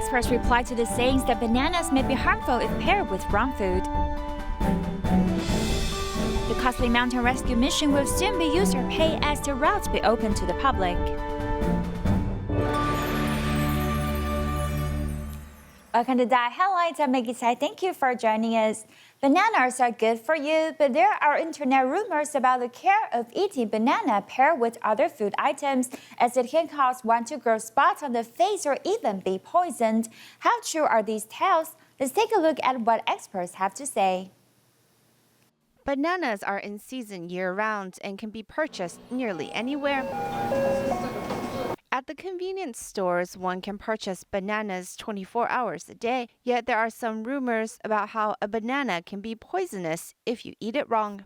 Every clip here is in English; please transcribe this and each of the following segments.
experts reply to the sayings that bananas may be harmful if paired with wrong food. The costly mountain rescue mission will soon be user-pay as the routes be open to the public. Welcome to Diet Headlines. I'm Maggie Tsai. Thank you for joining us. Bananas are good for you, but there are internet rumors about the care of eating banana paired with other food items, as it can cause one to grow spots on the face or even be poisoned. How true are these tales? Let's take a look at what experts have to say. Bananas are in season year-round and can be purchased nearly anywhere. At the convenience stores, one can purchase bananas 24 hours a day, yet there are some rumors about how a banana can be poisonous if you eat it wrong.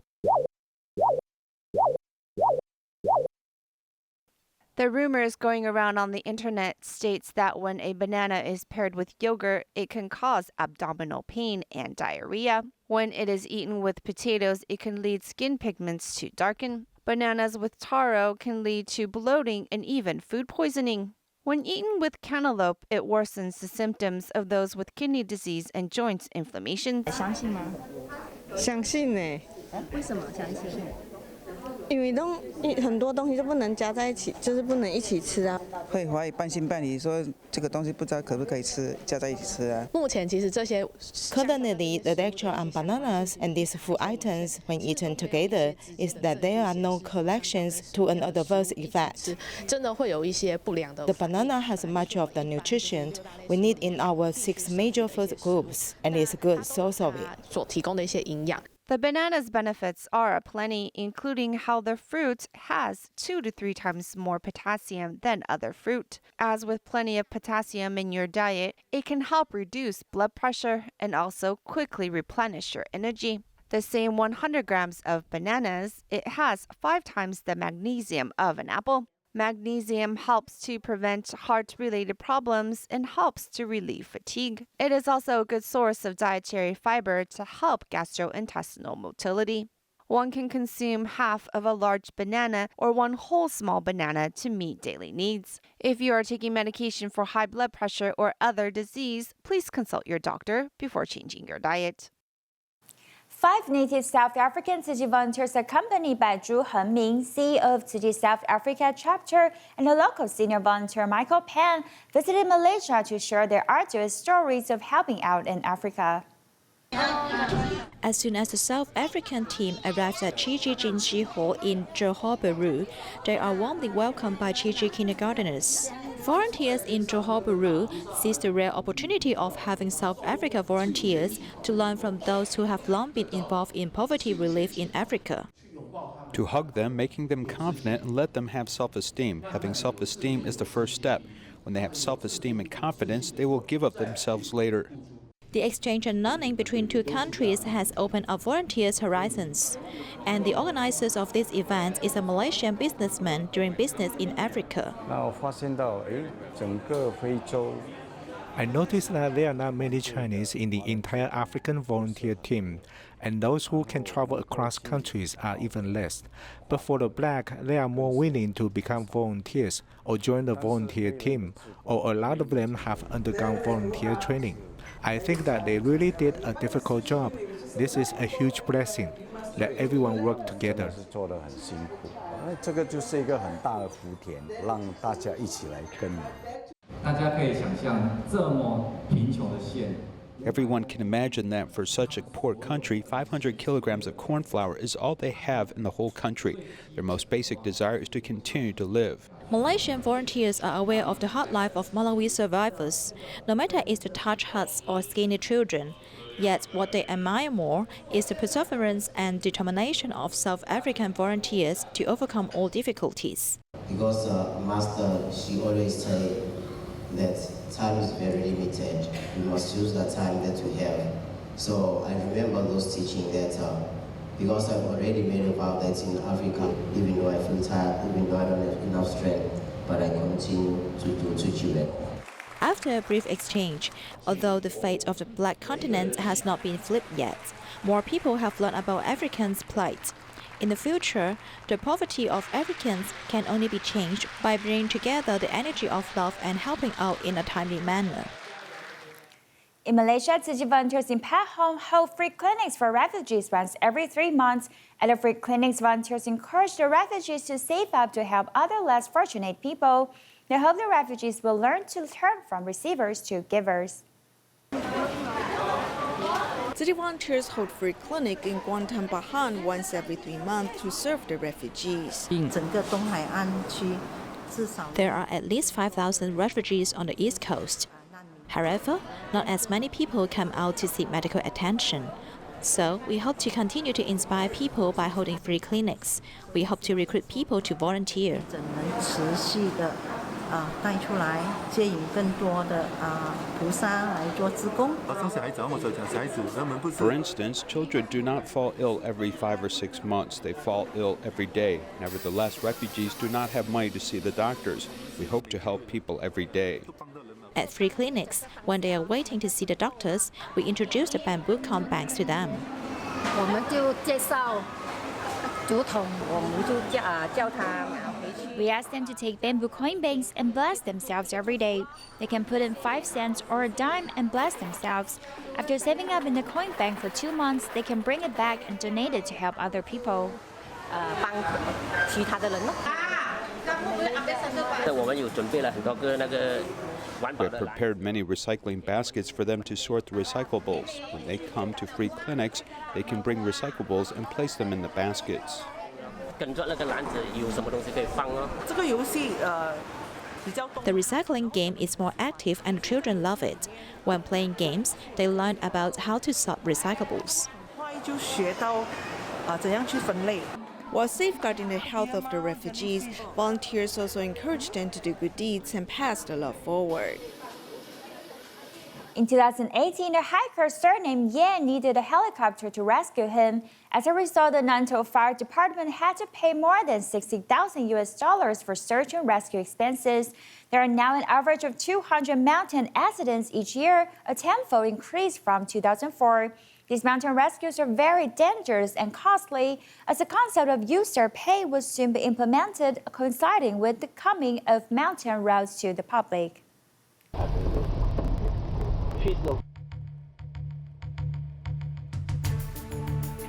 The rumors going around on the internet states that when a banana is paired with yogurt, it can cause abdominal pain and diarrhea. When it is eaten with potatoes, it can lead skin pigments to darken. Bananas with taro can lead to bloating and even food poisoning. When eaten with cantaloupe, it worsens the symptoms of those with kidney disease and joint inflammation. 相信吗？相信呢？为什么相信？因为很多东西都不能加在一起，就是不能一起吃啊。会怀疑半信半疑，说这个东西不知道可不可以吃，加在一起吃啊。目前其实这些 Currently, the lecture on bananas and these food items, when eaten together, is that there are no correlations to an adverse effect. 真的会有一些不良的。 The banana has much of the nutrition we need in our 6 major food groups, and is a good source of it. 所提供的一些营养。 The banana's benefits are aplenty, including how the fruit has 2 to 3 times more potassium than other fruit. As with plenty of potassium in your diet, it can help reduce blood pressure and also quickly replenish your energy. The same 100 grams of bananas, it has 5 times the magnesium of an apple. Magnesium helps to prevent heart-related problems and helps to relieve fatigue. It is also a good source of dietary fiber to help gastrointestinal motility. One can consume half of a large banana or 1 whole small banana to meet daily needs. If you are taking medication for high blood pressure or other disease, please consult your doctor before changing your diet. 5 native South African Tzu Chi volunteers accompanied by Zhu Hengming, CEO of Tzu Chi South Africa chapter, and the local senior volunteer Michael Pan, visited Malaysia to share their arduous stories of helping out in Africa. As soon as the South African team arrives at Chi Chi Jinshi Hall in Johor Bahru, they are warmly welcomed by Chi Chi kindergarteners. Volunteers in Johor Bahru seize the rare opportunity of having South Africa volunteers to learn from those who have long been involved in poverty relief in Africa. To hug them, making them confident, and let them have self-esteem. Having self-esteem is the first step. When they have self-esteem and confidence, they will give up themselves later. The exchange and learning between 2 countries has opened up volunteers' horizons. And the organizers of this event is a Malaysian businessman doing business in Africa. I noticed that there are not many Chinese in the entire African volunteer team, and those who can travel across countries are even less. But for the black, they are more willing to become volunteers or join the volunteer team, or a lot of them have undergone volunteer training. I think that they really did a difficult job. This is a huge blessing. Let everyone work together. Everyone can imagine that for such a poor country, 500 kilograms of corn flour is all they have in the whole country. Their most basic desire is to continue to live. Malaysian volunteers are aware of the hard life of Malawi survivors, no matter it's the thatched huts or skinny children. Yet what they admire more is the perseverance and determination of South African volunteers to overcome all difficulties. Because Master, she always say that time is very limited. We must use the time that we have. So I remember those teaching that because I've already made a vow that in Africa, even though I feel tired, even though I don't have enough strength, but I continue to do to children. After a brief exchange, although the fate of the Black continent has not been flipped yet, more people have learned about Africans' plight. In the future, the poverty of Africans can only be changed by bringing together the energy of love and helping out in a timely manner. In Malaysia, Tzu Chi volunteers in Pat Home hold free clinics for refugees once every 3 months. At the free clinics, volunteers encourage the refugees to save up to help other less fortunate people. They hope the refugees will learn to turn from receivers to givers. City volunteers hold free clinic in Guantan Bahan once every 3 months to serve the refugees. There are at least 5,000 refugees on the East Coast. However, not as many people come out to seek medical attention. So, we hope to continue to inspire people by holding free clinics. We hope to recruit people to volunteer. For instance, children do not fall ill every 5 or 6 months. They fall ill every day. Nevertheless, refugees do not have money to see the doctors. We hope to help people every day. At free clinics, when they are waiting to see the doctors, we introduce the bamboo coin banks to them. We ask them to take bamboo coin banks and bless themselves every day. They can put in 5 cents or a dime and bless themselves. After saving up in the coin bank for 2 months, they can bring it back and donate it to help other people. We have prepared many recycling baskets for them to sort the recyclables. When they come to free clinics, they can bring recyclables and place them in the baskets. The recycling game is more active and children love it. When playing games, they learn about how to sort recyclables. While safeguarding the health of the refugees, volunteers also encourage them to do good deeds and pass the love forward. In 2018, a hiker surnamed Yan needed a helicopter to rescue him. As a result, the Nantou Fire Department had to pay more than $60,000 for search and rescue expenses. There are now an average of 200 mountain accidents each year, a tenfold increase from 2004. These mountain rescues are very dangerous and costly, as the concept of user pay will soon be implemented, coinciding with the coming of mountain roads to the public.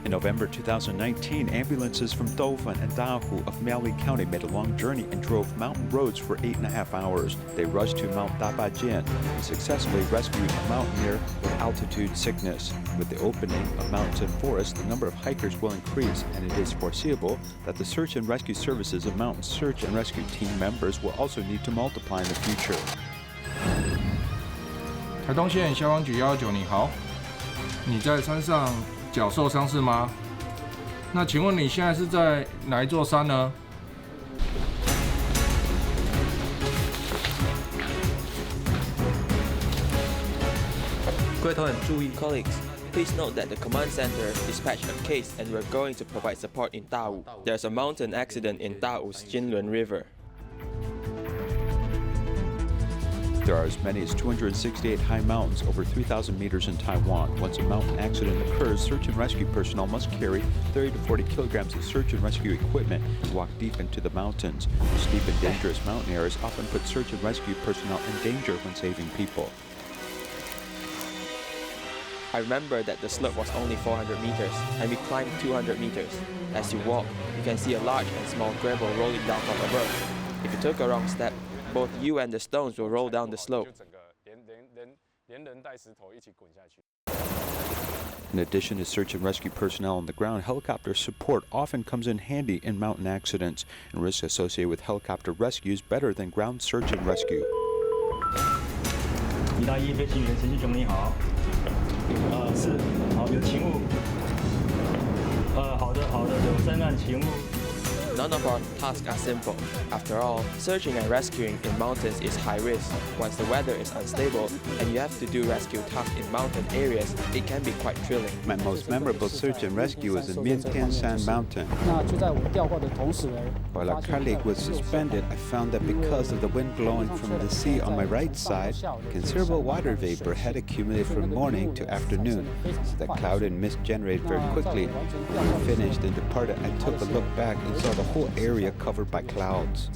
In November 2019, ambulances from Doufen and Dahu of Miaoli County made a long journey and drove mountain roads for 8.5 hours. They rushed to Mount Dabajin and successfully rescued a mountaineer with altitude sickness. With the opening of mountains and forests, the number of hikers will increase, and it is foreseeable that the search and rescue services of mountain search and rescue team members will also need to multiply in the future. 台东县消防局119，你好，你在山上脚受伤是吗？那请问你现在是在哪一座山呢？各位同仁注意 ，colleagues. Please note that the command center dispatched a case and we're going to provide support in Dawu. There's a mountain accident in Dawu's Jinlun River. There are as many as 268 high mountains over 3,000 meters in Taiwan. Once a mountain accident occurs, search and rescue personnel must carry 30 to 40 kilograms of search and rescue equipment and walk deep into the mountains. Steep and dangerous mountain areas often put search and rescue personnel in danger when saving people. I remember that the slope was only 400 meters and we climbed 200 meters. As you walk, you can see a large and small gravel rolling down from above. If you took a wrong step, both you and the stones will roll down the slope. In addition to search and rescue personnel on the ground, helicopter support often comes in handy in mountain accidents, and risks associated with helicopter rescue is better than ground search and rescue. 1-1飞行员陈信雄你好，是，好有勤务，好的，有深案勤务。 None of our tasks are simple. After all, searching and rescuing in mountains is high risk. Once the weather is unstable and you have to do rescue tasks in mountain areas, it can be quite thrilling. My most memorable search and rescue was in Miantianshan Mountain. While our colleague was suspended, I found that because of the wind blowing from the sea on my right side, considerable water vapor had accumulated from morning to afternoon. So the cloud and mist generated very quickly. When we finished and departed, I took a look back and saw the whole area covered by clouds.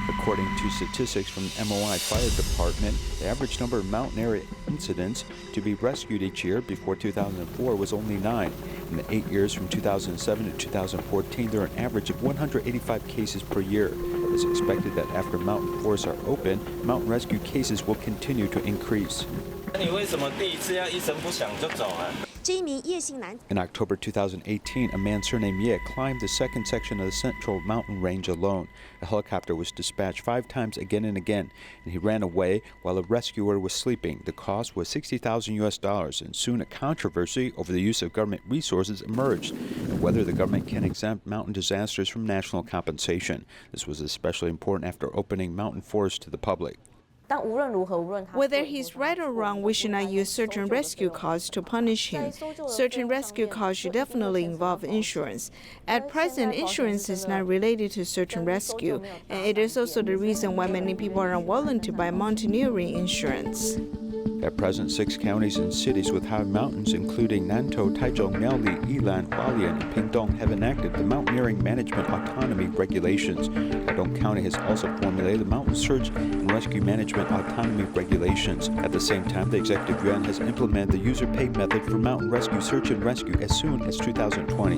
According to statistics from the MOI Fire Department, the average number of mountain area incidents to be rescued each year before 2004 was only 9. In the 8 years from 2007 to 2014, there are an average of 185 cases per year. It's expected that after mountain forests are open, mountain rescue cases will continue to increase. In October 2018, a man surnamed Ye climbed the second section of the Central Mountain Range alone. A helicopter was dispatched 5 times again and again, and he ran away while a rescuer was sleeping. The cost was $60,000, and soon a controversy over the use of government resources emerged, and whether the government can exempt mountain disasters from national compensation. This was especially important after opening mountain forests to the public. Whether he's right or wrong, we should not use search and rescue costs to punish him. Search and rescue costs should definitely involve insurance. At present, insurance is not related to search and rescue, and it is also the reason why many people are unwilling to buy mountaineering insurance. At present, 6 counties and cities with high mountains, including Nantou, Taichung, Miaoli, Yilan, Hualien, and Pingdong, have enacted the Mountaineering Management Autonomy Regulations. Guangdong County has also formulated the Mountain Search and Rescue Management Autonomy Regulations. At the same time, the Executive Yuan has implemented the user-pay method for mountain rescue, search, and rescue as soon as 2020.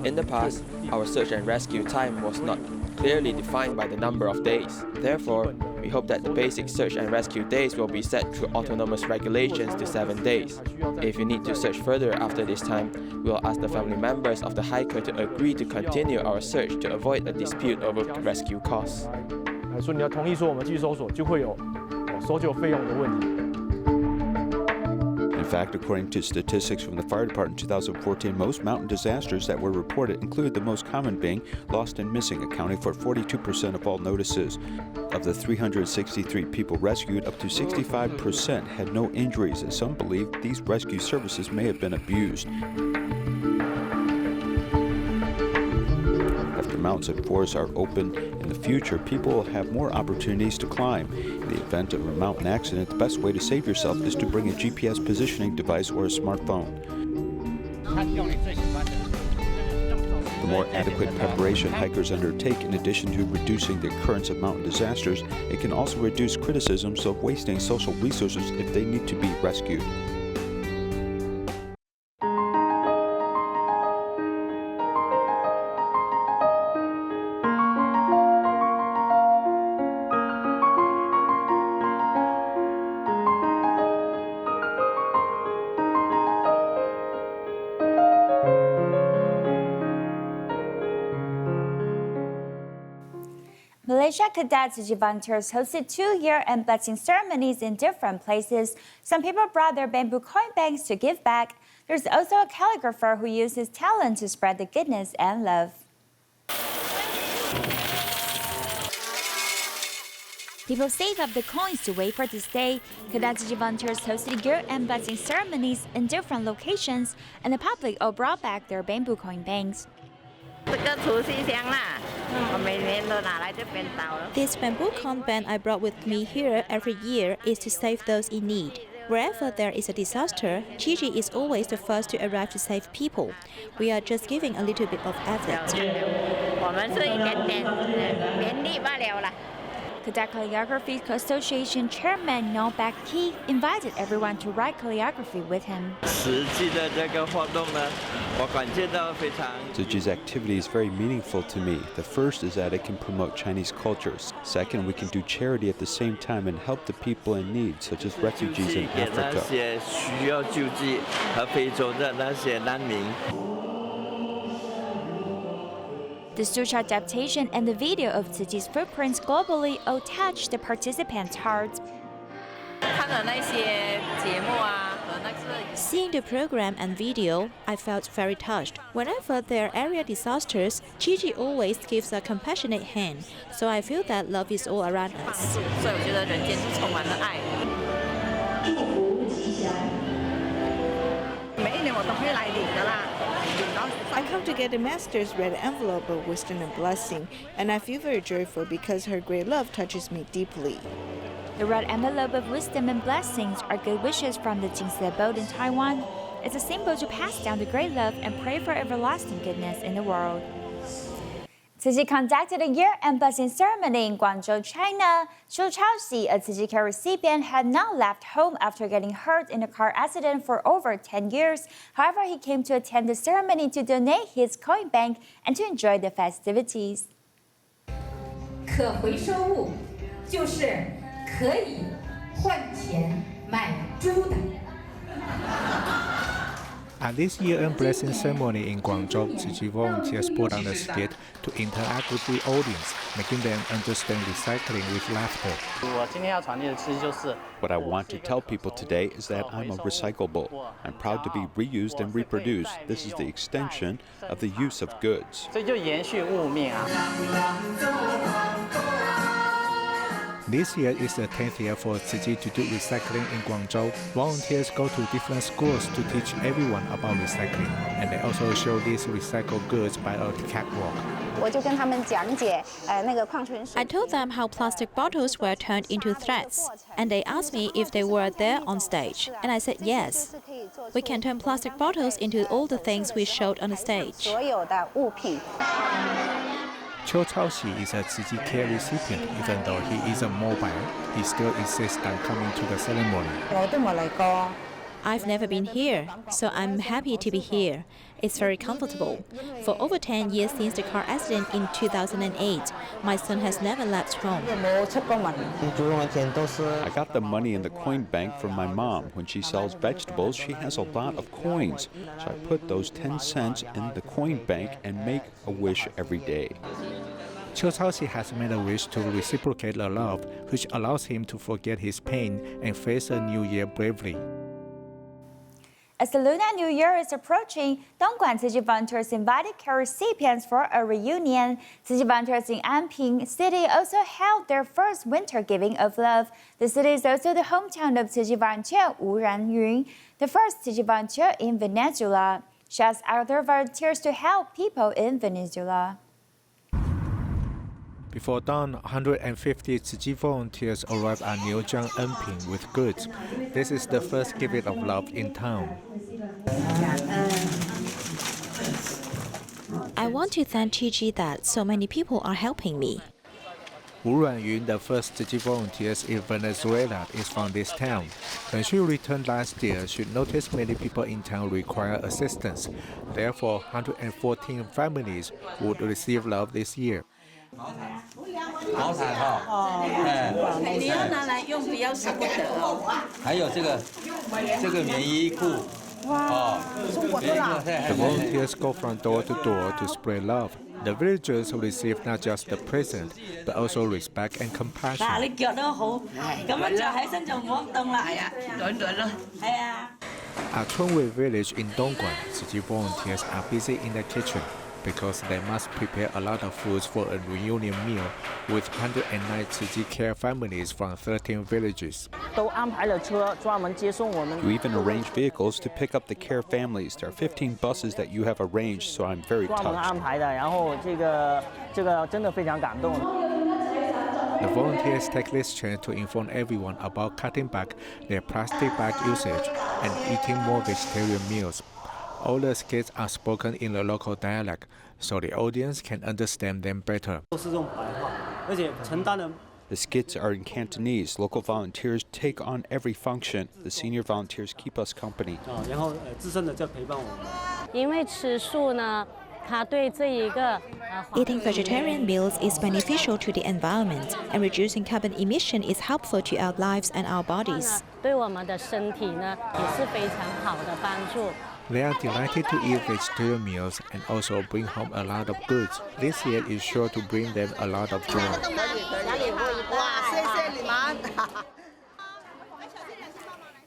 In the past, our search and rescue time was not clearly defined by the number of days. Therefore, we hope that the basic search and rescue days will be set through autonomous regulations to 7 days. If you need to search further after this time, we will ask the family members of the hiker to agree to continue our search to avoid a dispute over rescue costs. In fact, according to statistics from the Fire Department in 2014, most mountain disasters that were reported included the most common being lost and missing, accounting for 42% of all notices. Of the 363 people rescued, up to 65% had no injuries, and some believe these rescue services may have been abused. After mountains and forests are open in the future, people will have more opportunities to climb. In the event of a mountain accident, the best way to save yourself is to bring a GPS positioning device or a smartphone. The more adequate preparation hikers undertake, in addition to reducing the occurrence of mountain disasters, it can also reduce criticisms of wasting social resources if they need to be rescued. Malaysia cadets and volunteers hosted 2-year-end blessing ceremonies in different places. Some people brought their bamboo coin banks to give back. There's also a calligrapher who used his talent to spread the goodness and love. People saved up the coins to wait for this day. Cadets and volunteers hosted year-end blessing ceremonies in different locations, and the public all brought back their bamboo coin banks. This bamboo coin band I brought with me here every year is to save those in need. Wherever there is a disaster, Gigi is always the first to arrive to save people. We are just giving a little bit of effort. Cadet Calligraphy Association Chairman No Baek Ki invited everyone to write calligraphy with him. Ziji's activity is very meaningful to me. The first is that it can promote Chinese culture. Second, we can do charity at the same time and help the people in need, such as refugees in Africa. The Sucha adaptation and the video of Ziji's footprints globally all touched the participants' hearts. Seeing the program and video, I felt very touched. Whenever there are area disasters, Gigi always gives a compassionate hand, so I feel that love is all around us. I come to get a master's red envelope of wisdom and blessing, and I feel very joyful because her great love touches me deeply. The red envelope of wisdom and blessings are good wishes from the Jingsi abode in Taiwan. It's a symbol to pass down the great love and pray for everlasting goodness in the world. Tzu Chi conducted a year-end busing ceremony in Guangzhou, China. Zhu Chaoxi, a Tzu Chi care recipient, had not left home after getting hurt in a car accident for over 10 years. However, he came to attend the ceremony to donate his coin bank and to enjoy the festivities. 可回收物就是可以换钱买猪的。 At this year-end blessing ceremony in Guangzhou, Tzu Chi volunteers put on a skit to interact with the audience, making them understand recycling with laughter. What I want to tell people today is that I'm a recyclable. I'm proud to be reused and reproduced. This is the extension of the use of goods. This year is the 10th year for Tzu Chi to do recycling in Guangzhou. Volunteers go to different schools to teach everyone about recycling, and they also show these recycled goods by a catwalk. I told them how plastic bottles were turned into threads, and they asked me if they were there on stage, and I said yes. We can turn plastic bottles into all the things we showed on the stage. Zhu Chaoxi is a Tzu Chi care recipient. Even though he isn't mobile, he still insists on coming to the ceremony. I've never been here, so I'm happy to be here. It's very comfortable. For over 10 years since the car accident in 2008, my son has never left home. I got the money in the coin bank from my mom. When she sells vegetables, she has a lot of coins. So I put those 10 cents in the coin bank and make a wish every day. Zhu Chaoxi has made a wish to reciprocate the love, which allows him to forget his pain and face a new year bravely. As the Lunar New Year is approaching, Dongguan Tzu Chi volunteers invited care recipients for a reunion. Tzu Chi volunteers in Anping City also held their first winter giving of love. The city is also the hometown of Tzu Chi volunteer Wu Ranyun, the first Tzu Chi volunteer in Venezuela. She asked other volunteers to help people in Venezuela. Before dawn, 150 Tzu Chi volunteers arrived at Niujiang Anping with goods. This is the first giving of love in town. I want to thank Tzu Chi that so many people are helping me. Wu Ranyun, the first Tzu Chi volunteers in Venezuela, is from this town. When she returned last year, she noticed many people in town require assistance. Therefore, 114 families would receive love this year. The volunteers go from door to door to spread love. The villagers receive not just the present, but also respect and compassion. At Chunwei village in Dongguan, Tzu Chi volunteers are busy in the kitchen, because they must prepare a lot of foods for a reunion meal with 109 Tzu Chi care families from 13 villages. You even arrange vehicles to pick up the care families. There are 15 buses that you have arranged, so I'm very touched. The volunteers take this chance to inform everyone about cutting back their plastic bag usage and eating more vegetarian meals. All the skits are spoken in the local dialect, so the audience can understand them better. The skits are in Cantonese. Local volunteers take on every function. The senior volunteers keep us company. Eating vegetarian meals is beneficial to the environment, and reducing carbon emission is helpful to our lives and our bodies. They are delighted to eat vegetarian meals and also bring home a lot of goods. This year is sure to bring them a lot of joy.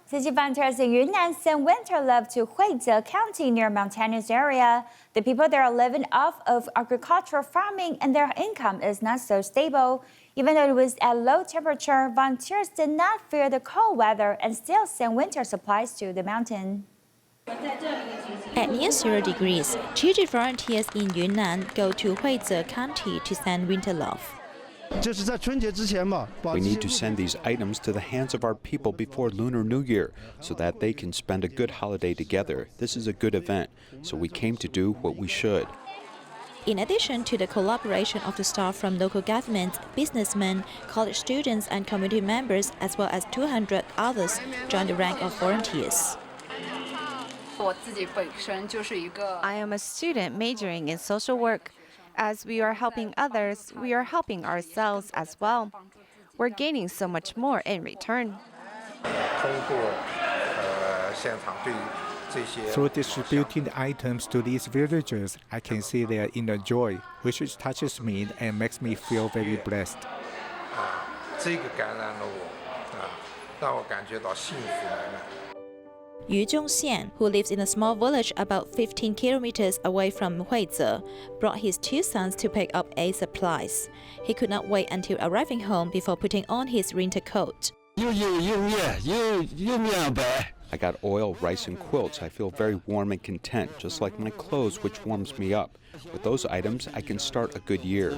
Tzu Chi volunteers in Yunnan send winter love to Huizhe County near mountainous area. The people there are living off of agricultural farming and their income is not so stable. Even though it was at low temperature, volunteers did not fear the cold weather and still send winter supplies to the mountain. At near 0 degrees, Tzu Chi volunteers in Yunnan go to Huizhe County to send winter love. We need to send these items to the hands of our people before Lunar New Year so that they can spend a good holiday together. This is a good event, so we came to do what we should. In addition to the collaboration of the staff from local governments, businessmen, college students, and community members, as well as 200 others, joined the rank of volunteers. I am a student majoring in social work. As we are helping others, we are helping ourselves as well. We're gaining so much more in return. Through distributing the items to these villagers, I can see their inner joy, which touches me and makes me feel very blessed. Yu Zhongxian, who lives in a small village about 15 kilometers away from Huize, brought his 2 sons to pick up aid supplies. He could not wait until arriving home before putting on his winter coat. I got oil, rice, and quilts. I feel very warm and content, just like my clothes, which warms me up. With those items, I can start a good year.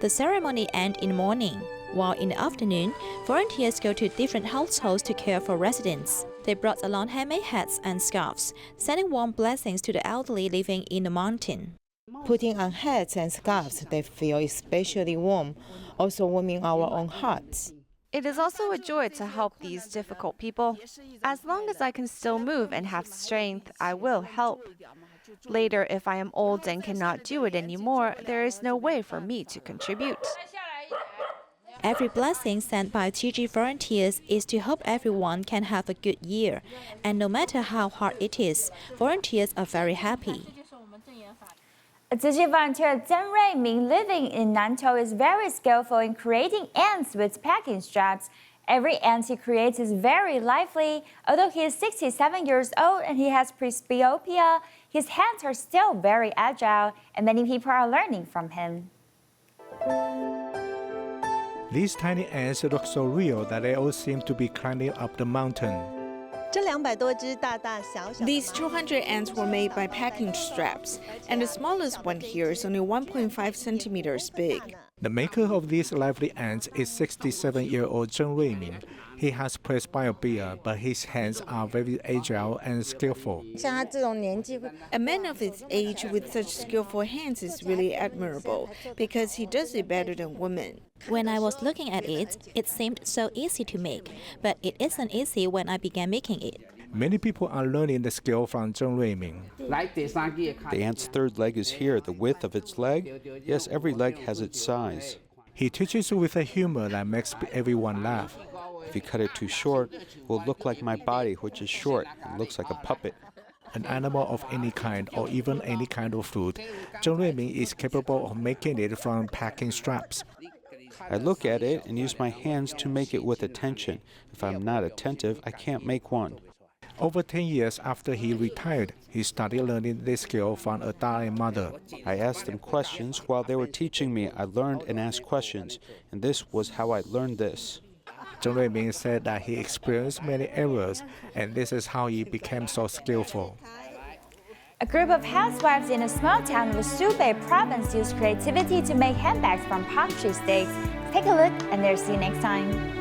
The ceremony ends in the morning, while in the afternoon, volunteers go to different households to care for residents. They brought along handmade hats and scarves, sending warm blessings to the elderly living in the mountain. Putting on hats and scarves, they feel especially warm, also warming our own hearts. It is also a joy to help these difficult people. As long as I can still move and have strength, I will help. Later, if I am old and cannot do it anymore, there is no way for me to contribute. Every blessing sent by TG volunteers is to hope everyone can have a good year. And no matter how hard it is, volunteers are very happy. Tzu Chi volunteer Zheng Ruiming, living in Nantou, is very skillful in creating ants with packing straps. Every ant he creates is very lively. Although he is 67 years old and he has presbyopia, his hands are still very agile, and many people are learning from him. These tiny ants look so real that they all seem to be climbing up the mountain. These 200 ants were made by packing straps, and the smallest one here is only 1.5 centimeters big. The maker of these lively ants is 67-year-old Zheng Ruiming. He has presbyopia, but his hands are very agile and skillful. A man of his age with such skillful hands is really admirable, because he does it better than women. When I was looking at it, it seemed so easy to make, but it isn't easy when I began making it. Many people are learning the skill from Zheng Ruiming. The ant's third leg is here, the width of its leg. Yes, every leg has its size. He teaches with a humor that makes everyone laugh. If you cut it too short, it will look like my body, which is short and looks like a puppet. An animal of any kind or even any kind of food, Zheng Ruiming is capable of making it from packing straps. I look at it and use my hands to make it with attention. If I'm not attentive, I can't make one. Over 10 years after he retired, he started learning this skill from a dying mother. I asked them questions while they were teaching me. I learned and asked questions, and this was how I learned this. Zheng Ruiming said that he experienced many errors, and this is how he became so skillful. A group of housewives in a small town of Hubei province used creativity to make handbags from palm tree sticks. Take a look, and there, see you next time.